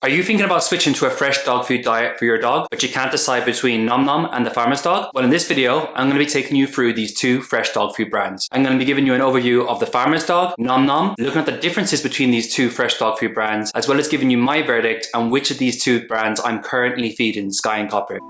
Are you thinking about switching to a fresh dog food diet for your dog, but you can't decide between Nom Nom and the farmer's dog? Well, in this video, I'm going to be taking you through these two fresh dog food brands. I'm going to be giving you an overview of the farmer's dog, Nom Nom, looking at the differences between these two fresh dog food brands, as well as giving you my verdict on which of these two brands I'm currently feeding Sky and Copper.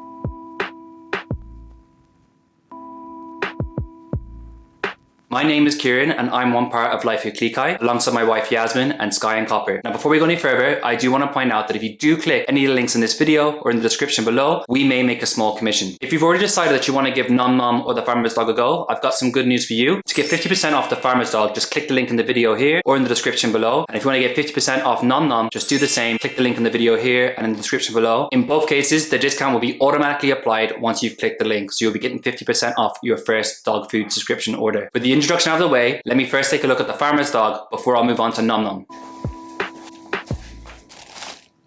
My name is Kieran and I'm one part of Life with Cliquot alongside my wife Yasmin and Sky and Copper. Now before we go any further, I do want to point out that if you do click any of the links in this video or in the description below, we may make a small commission. If you've already decided that you want to give Nom Nom or the farmer's dog a go, I've got some good news for you. To get 50% off the farmer's dog, just click the link in the video here or in the description below. And if you want to get 50% off Nom Nom, just do the same. Click the link in the video here and in the description below. In both cases, the discount will be automatically applied once you've clicked the link. So you'll be getting 50% off your first dog food subscription order. With the introduction out of the way, let me first take a look at the farmer's dog before I'll move on to Nom Nom.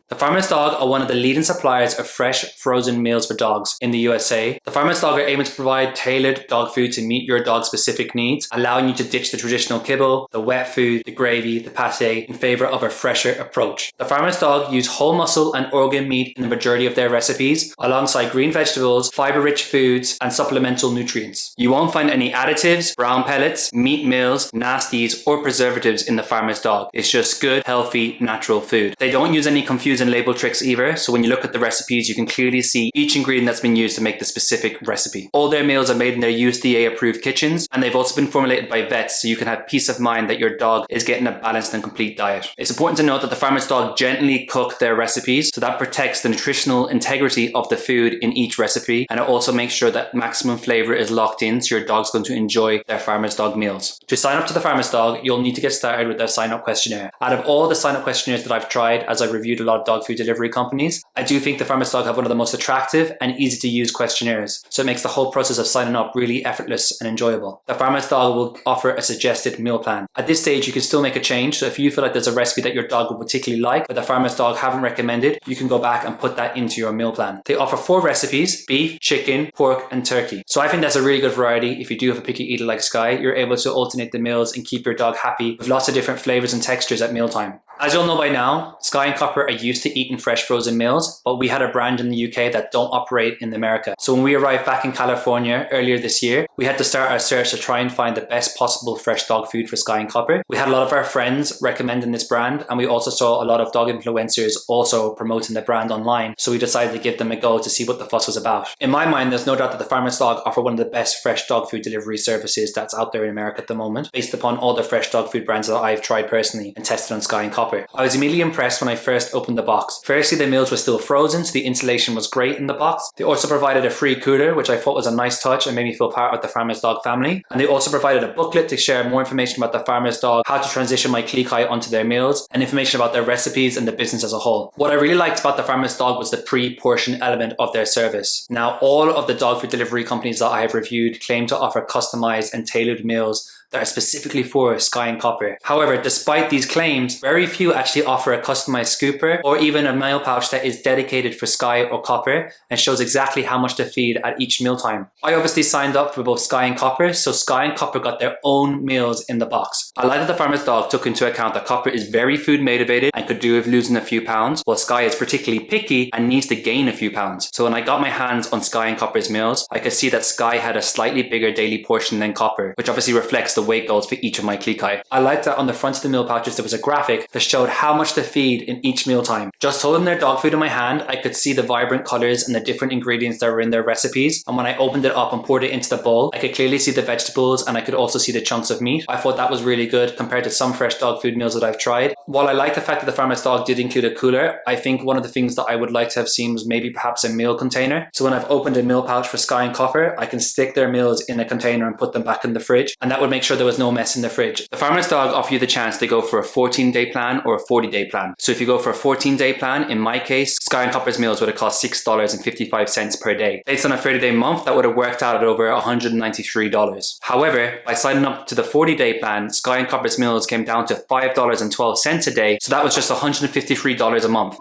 The farmer's dog are one of the leading suppliers of fresh frozen meals for dogs in the USA. The farmer's dog are able to provide tailored dog food to meet your dog's specific needs, allowing you to ditch the traditional kibble, the wet food, the gravy, the pate in favor of a fresher approach. The farmer's dog use whole muscle and organ meat in the majority of their recipes, alongside green vegetables, fiber-rich foods, and supplemental nutrients. You won't find any additives, brown pellets, meat meals, nasties, or preservatives in the farmer's dog. It's just good, healthy, natural food. They don't use any confusing label tricks either, so when you look at the recipes you can clearly see each ingredient that's been used to make the specific recipe. All their meals are made in their USDA approved kitchens, and they've also been formulated by vets so you can have peace of mind that your dog is getting a balanced and complete diet. It's important to note that the farmer's dog gently cook their recipes, so that protects the nutritional integrity of the food in each recipe, and it also makes sure that maximum flavor is locked in so your dog's going to enjoy their farmer's dog meals. To sign up to the farmer's dog, you'll need to get started with their sign up questionnaire. Out of all the sign up questionnaires that I've tried, as I reviewed a lot of dog food delivery companies, I do think the farmer's dog have one of the most attractive and easy to use questionnaires, so it makes the whole process of signing up really effortless and enjoyable. The farmer's dog will offer a suggested meal plan. At this stage you can still make a change, so if you feel like there's a recipe that your dog would particularly like but the farmer's dog haven't recommended, you can go back and put that into your meal plan. They offer 4 recipes: beef, chicken, pork, and turkey. So I think that's a really good variety. If you do have a picky eater like Sky, you're able to alternate the meals and keep your dog happy with lots of different flavors and textures at mealtime. As you'll know by now, Sky and Copper are used to eating fresh frozen meals, but we had a brand in the UK that don't operate in America. So when we arrived back in California earlier this year, we had to start our search to try and find the best possible fresh dog food for Sky and Copper. We had a lot of our friends recommending this brand, and we also saw a lot of dog influencers also promoting the brand online. So we decided to give them a go to see what the fuss was about. In my mind, there's no doubt that the farmer's dog offer one of the best fresh dog food delivery services that's out there in America at the moment, based upon all the fresh dog food brands that I've tried personally and tested on Sky and Copper. I was immediately impressed when I first opened the box. Firstly, the meals were still frozen, so the insulation was great in the box. They also provided a free cooler, which I thought was a nice touch and made me feel part of the farmer's dog family. And they also provided a booklet to share more information about the farmer's dog, how to transition my Cliquot onto their meals, and information about their recipes and the business as a whole. What I really liked about the farmer's dog was the pre-portion element of their service. Now, all of the dog food delivery companies that I have reviewed claim to offer customized and tailored meals that are specifically for Sky and Copper. However, despite these claims, very few actually offer a customized scooper or even a meal pouch that is dedicated for Sky or Copper and shows exactly how much to feed at each mealtime. I obviously signed up for both Sky and Copper, so Sky and Copper got their own meals in the box. I like that the farmer's dog took into account that Copper is very food motivated and could do with losing a few pounds, while Sky is particularly picky and needs to gain a few pounds. So when I got my hands on Sky and Copper's meals, I could see that Sky had a slightly bigger daily portion than Copper, which obviously reflects the weight goals for each of my Cliquot. I liked that on the front of the meal pouches there was a graphic that showed how much to feed in each mealtime. Just holding their dog food in my hand, I could see the vibrant colors and the different ingredients that were in their recipes, and when I opened it up and poured it into the bowl, I could clearly see the vegetables and I could also see the chunks of meat. I thought that was really good compared to some fresh dog food meals that I've tried. While I like the fact that the farmer's dog did include a cooler, I think one of the things that I would like to have seen was maybe perhaps a meal container. So when I've opened a meal pouch for Sky and Copper, I can stick their meals in a container and put them back in the fridge, and that would make sure there was no mess in the fridge. The farmer's dog offer you the chance to go for a 14-day plan or a 40-day plan. So if you go for a 14-day plan, in my case, Sky and Copper's meals would have cost $6.55 per day. Based on a 30-day month, that would have worked out at over $193. However, by signing up to the 40-day plan, Sky and Copper's meals came down to $5.12 a day, so that was just $153 a month.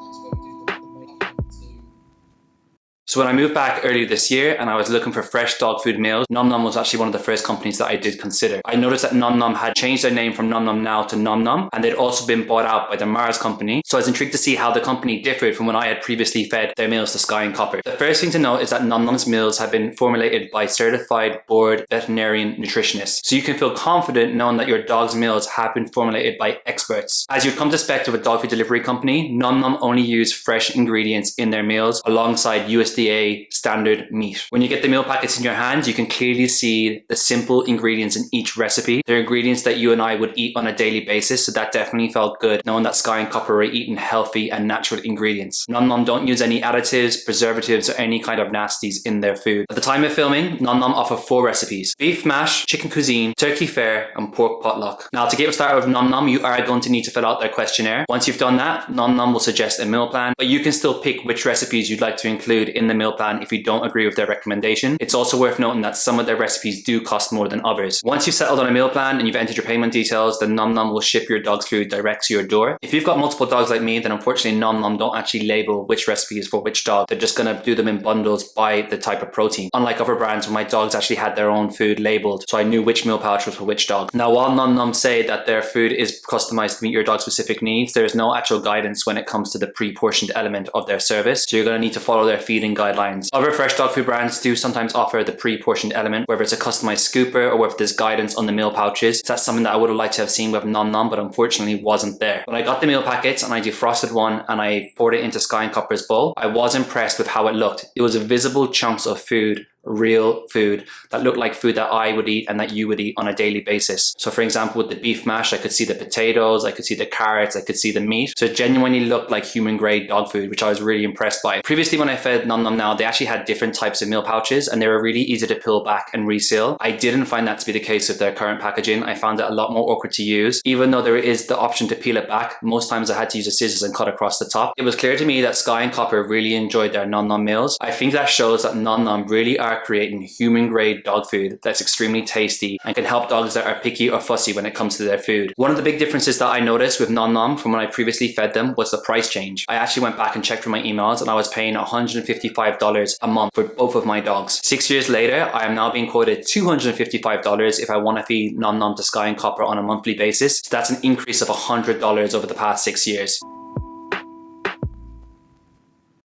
So when I moved back earlier this year and I was looking for fresh dog food meals, Nom Nom was actually one of the first companies that I did consider. I noticed that Nom Nom had changed their name from Nom Nom Now to Nom Nom, and they'd also been bought out by the Mars company. So I was intrigued to see how the company differed from when I had previously fed their meals to Sky and Copper. The first thing to note is that Nom Nom's meals have been formulated by certified board veterinarian nutritionists. So you can feel confident knowing that your dog's meals have been formulated by experts. As you'd come to expect of a dog food delivery company, Nom Nom only use fresh ingredients in their meals alongside USDA standard meat. When you get the meal packets in your hands, you can clearly see the simple ingredients in each recipe. They're ingredients that you and I would eat on a daily basis, so that definitely felt good knowing that Sky and Copper are eating healthy and natural ingredients. Nom Nom don't use any additives, preservatives, or any kind of nasties in their food. At the time of filming, Nom Nom offer 4 recipes: beef mash, chicken cuisine, turkey fare, and pork potluck. Now, to get started with Nom Nom, you are going to need to fill out their questionnaire. Once you've done that, Nom Nom will suggest a meal plan, but you can still pick which recipes you'd like to include in the meal plan if you don't agree with their recommendation. It's also worth noting that some of their recipes do cost more than others. Once you've settled on a meal plan and you've entered your payment details, then Nom Nom will ship your dog's food direct to your door. If you've got multiple dogs like me, then unfortunately Nom Nom don't actually label which recipe is for which dog. They're just going to do them in bundles by the type of protein. Unlike other brands where my dogs actually had their own food labeled, so I knew which meal pouch was for which dog. Now, while Nom Nom say that their food is customized to meet your dog's specific needs, there is no actual guidance when it comes to the pre-portioned element of their service, so you're going to need to follow their feeding guidelines. Other fresh dog food brands do sometimes offer the pre-portioned element, whether it's a customized scooper or whether there's guidance on the meal pouches. So that's something that I would have liked to have seen with Nom Nom, but unfortunately wasn't there. When I got the meal packets and I defrosted one and I poured it into Sky and Copper's bowl, I was impressed with how it looked. It was visible chunks of food, real food that looked like food that I would eat and that you would eat on a daily basis. So for example, with the beef mash, I could see the potatoes, I could see the carrots, I could see the meat. So it genuinely looked like human grade dog food, which I was really impressed by. Previously, when I fed Nom Nom Now, they actually had different types of meal pouches and they were really easy to peel back and reseal. I didn't find that to be the case with their current packaging. I found it a lot more awkward to use. Even though there is the option to peel it back, most times I had to use the scissors and cut across the top. It was clear to me that Sky and Copper really enjoyed their Nom Nom meals. I think that shows that Nom Nom really are creating human grade dog food that's extremely tasty and can help dogs that are picky or fussy when it comes to their food. One of the big differences that I noticed with Nom Nom from when I previously fed them was the price change. I actually went back and checked for my emails and I was paying $155 a month for both of my dogs. 6 years later, I am now being quoted $255 if I want to feed Nom Nom to Sky and Copper on a monthly basis. So that's an increase of $100 over the past 6 years.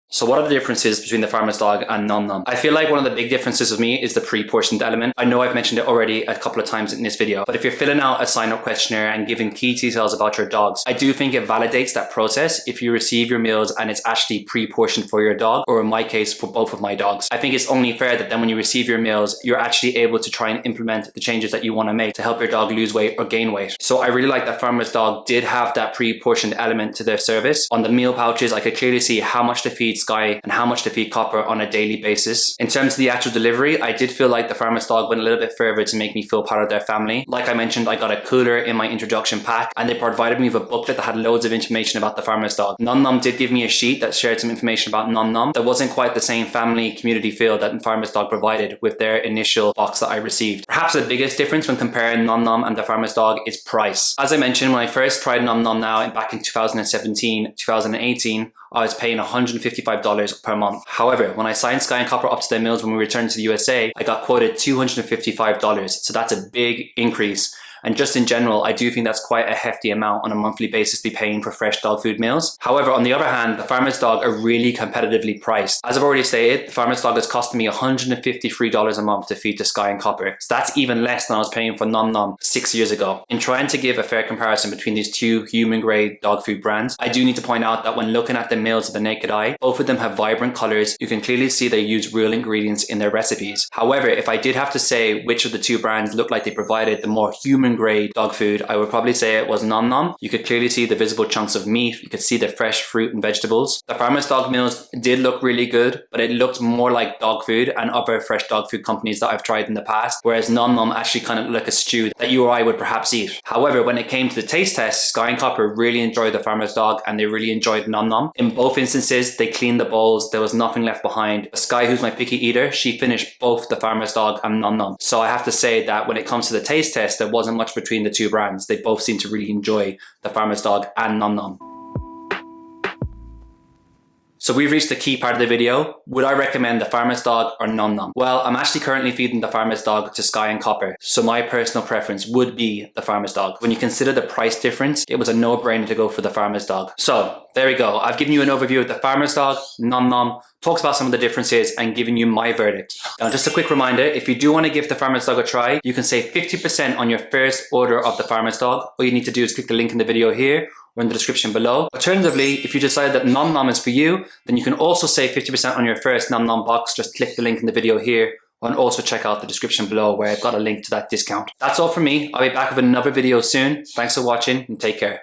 So what are the differences between the Farmer's Dog and Nom Nom? I feel like one of the big differences with me is the pre-portioned element. I know I've mentioned it already a couple of times in this video, but if you're filling out a sign-up questionnaire and giving key details about your dogs, I do think it validates that process if you receive your meals and it's actually pre-portioned for your dog, or in my case, for both of my dogs. I think it's only fair that then when you receive your meals, you're actually able to try and implement the changes that you want to make to help your dog lose weight or gain weight. So I really like that Farmer's Dog did have that pre-portioned element to their service. On the meal pouches, I could clearly see how much to feed Sky and how much to feed Copper on a daily basis. In terms of the actual delivery, I did feel like the Farmer's Dog went a little bit further to make me feel part of their family. Like I mentioned, I got a cooler in my introduction pack and they provided me with a booklet that had loads of information about the Farmer's Dog. Nom Nom did give me a sheet that shared some information about Nom Nom. There wasn't quite the same family community feel that Farmer's Dog provided with their initial box that I received. Perhaps the biggest difference when comparing Nom Nom and the Farmer's Dog is price. As I mentioned, when I first tried Nom Nom Now back in 2017, 2018, I was paying $155 per month. However, when I signed Sky and Copper up to their meals when we returned to the USA, I got quoted $255. So that's a big increase. And just in general, I do think that's quite a hefty amount on a monthly basis to be paying for fresh dog food meals. However, on the other hand, the Farmer's Dog are really competitively priced. As I've already stated, the Farmer's Dog has costed me $153 a month to feed to Sky and Copper. So that's even less than I was paying for Nom Nom 6 years ago. In trying to give a fair comparison between these two human grade dog food brands, I do need to point out that when looking at the meals with the naked eye, both of them have vibrant colors. You can clearly see they use real ingredients in their recipes. However, if I did have to say which of the two brands looked like they provided the more human grade dog food, I would probably say it was Nom Nom. You could clearly see the visible chunks of meat. You could see the fresh fruit and vegetables. The Farmer's Dog meals did look really good, but it looked more like dog food and other fresh dog food companies that I've tried in the past, whereas Nom Nom actually kind of looked like a stew that you or I would perhaps eat. However, when it came to the taste test, Sky and Copper really enjoyed the Farmer's Dog and they really enjoyed Nom Nom. In both instances, they cleaned the bowls. There was nothing left behind. Sky, who's my picky eater, she finished both the Farmer's Dog and Nom Nom. So I have to say that when it comes to the taste test, there wasn't much between the two brands. They both seem to really enjoy the Farmer's Dog and Nom Nom. So we've reached the key part of the video. Would I recommend the Farmer's Dog or Nom Nom? Well, I'm actually currently feeding the Farmer's Dog to Sky and Copper, so my personal preference would be the Farmer's Dog. When you consider the price difference, it was a no-brainer to go for the Farmer's Dog. So there we go. I've given you an overview of the Farmer's Dog, Nom Nom, talks about some of the differences and given you my verdict. Now, just a quick reminder, if you do want to give the Farmer's Dog a try, you can save 50% on your first order of the Farmer's Dog. All you need to do is click the link in the video here or in the description below. Alternatively, if you decide that Nom Nom is for you, then you can also save 50% on your first Nom Nom box. Just click the link in the video here and also check out the description below where I've got a link to that discount. That's all from me. I'll be back with another video soon. Thanks for watching and take care.